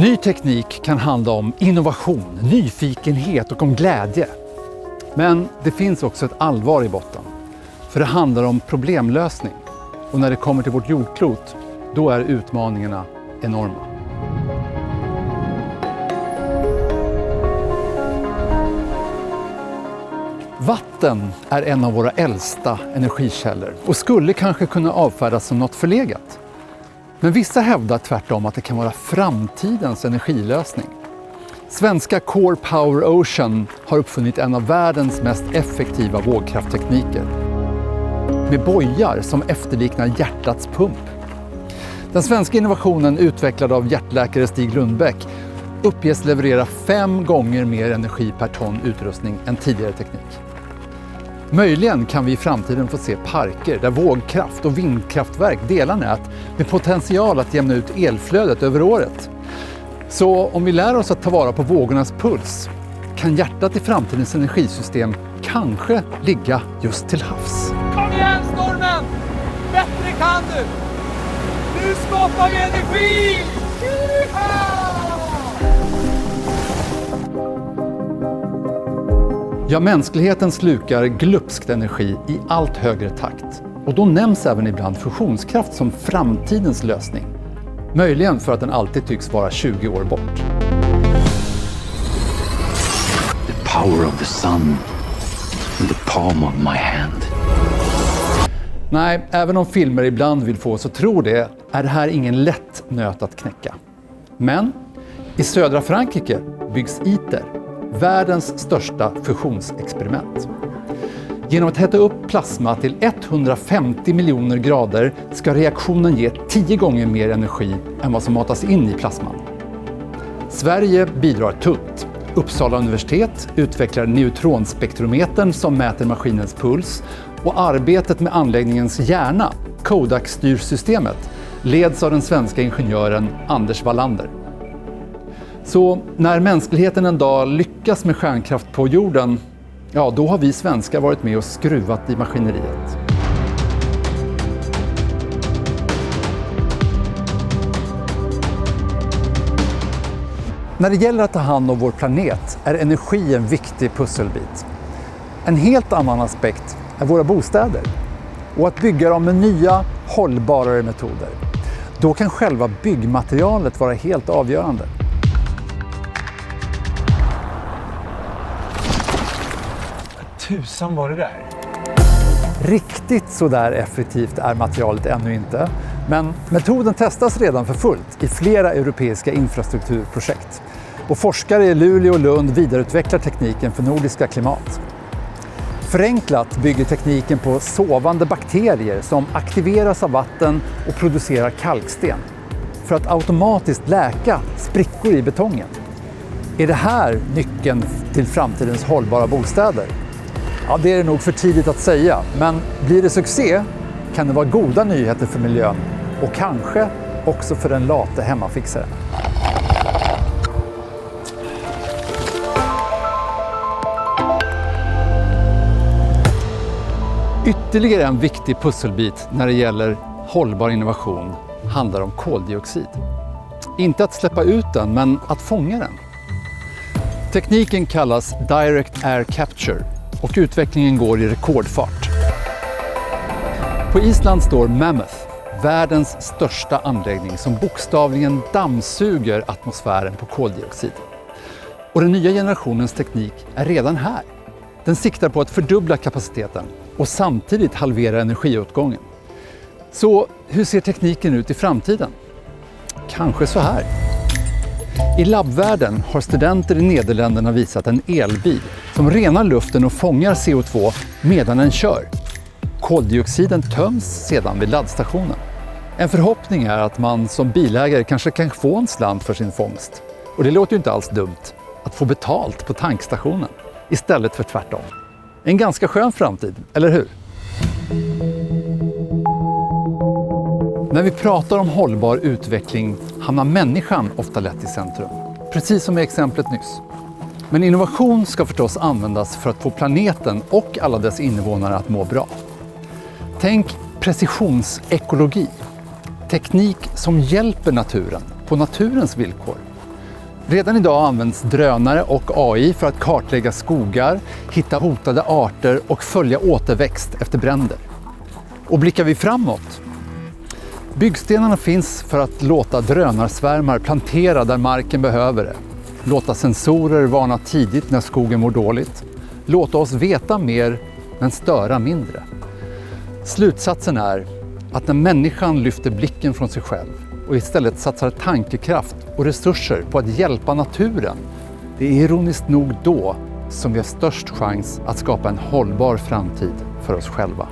Ny teknik kan handla om innovation, nyfikenhet och om glädje. Men det finns också ett allvar i botten. För det handlar om problemlösning. Och när det kommer till vårt jordklot, då är utmaningarna enorma. Vatten är en av våra äldsta energikällor och skulle kanske kunna avfärdas som något förlegat. Men vissa hävdar tvärtom att det kan vara framtidens energilösning. Svenska Core Power Ocean har uppfunnit en av världens mest effektiva vågkrafttekniker. Med bojar som efterliknar hjärtats pump. Den svenska innovationen, utvecklad av hjärtläkare Stig Lundbäck, uppges leverera 5 gånger mer energi per ton utrustning än tidigare teknik. Möjligen kan vi i framtiden få se parker där vågkraft och vindkraftverk delar nät med potential att jämna ut elflödet över året. Så om vi lär oss att ta vara på vågornas puls kan hjärtat i framtidens energisystem kanske ligga just till havs. Kom igen stormen! Bättre kan du! Nu skapar vi energi! Ja, mänskligheten slukar glupskt energi i allt högre takt. Och då nämns även ibland fusionskraft som framtidens lösning. Möjligen för att den alltid tycks vara 20 år bort. The power of the sun in the palm of my hand. Nej, även om filmer ibland vill få oss att tro det, är det här ingen lätt nöt att knäcka. Men i södra Frankrike byggs ITER, världens största fusionsexperiment. Genom att hetta upp plasma till 150 miljoner grader ska reaktionen ge 10 gånger mer energi än vad som matas in i plasman. Sverige bidrar tungt. Uppsala universitet utvecklar neutronspektrometern som mäter maskinens puls och arbetet med anläggningens hjärna, Kodak-styrsystemet, leds av den svenska ingenjören Anders Wallander. Så när mänskligheten en dag lyckas med kärnkraft på jorden, ja, då har vi svenskar varit med och skruvat i maskineriet. När det gäller att ta hand om vår planet är energi en viktig pusselbit. En helt annan aspekt är våra bostäder och att bygga dem med nya, hållbarare metoder. Då kan själva byggmaterialet vara helt avgörande. Tusan var det där? Riktigt så där effektivt är materialet ännu inte, men metoden testas redan för fullt i flera europeiska infrastrukturprojekt. Och forskare i Luleå och Lund vidareutvecklar tekniken för nordiska klimat. Förenklat bygger tekniken på sovande bakterier som aktiveras av vatten och producerar kalksten för att automatiskt läka sprickor i betongen. Är det här nyckeln till framtidens hållbara bostäder? Ja, det är det nog för tidigt att säga, men blir det succé kan det vara goda nyheter för miljön och kanske också för den late hemmafixaren. Ytterligare en viktig pusselbit när det gäller hållbar innovation handlar om koldioxid. Inte att släppa ut den, men att fånga den. Tekniken kallas Direct Air Capture och utvecklingen går i rekordfart. På Island står Mammoth, världens största anläggning som bokstavligen dammsuger atmosfären på koldioxid. Och den nya generationens teknik är redan här. Den siktar på att fördubbla kapaciteten och samtidigt halvera energiåtgången. Så hur ser tekniken ut i framtiden? Kanske så här. I labbvärlden har studenter i Nederländerna visat en elbil som renar luften och fångar CO2 medan den kör. Koldioxiden töms sedan vid laddstationen. En förhoppning är att man som bilägare kanske kan få en slant för sin fångst. Och det låter ju inte alls dumt att få betalt på tankstationen istället för tvärtom. En ganska skön framtid, eller hur? När vi pratar om hållbar utveckling hamnar människan ofta lätt i centrum. Precis som i exemplet nyss. Men innovation ska förstås användas för att få planeten och alla dess invånare att må bra. Tänk precisionsekologi. Teknik som hjälper naturen på naturens villkor. Redan idag används drönare och AI för att kartlägga skogar, hitta hotade arter och följa återväxt efter bränder. Och blickar vi framåt? Byggstenarna finns för att låta drönarsvärmar plantera där marken behöver det. Låta sensorer varna tidigt när skogen mår dåligt. Låta oss veta mer men störa mindre. Slutsatsen är att när människan lyfter blicken från sig själv och istället satsar tankekraft och resurser på att hjälpa naturen, det är ironiskt nog då som vi har störst chans att skapa en hållbar framtid för oss själva.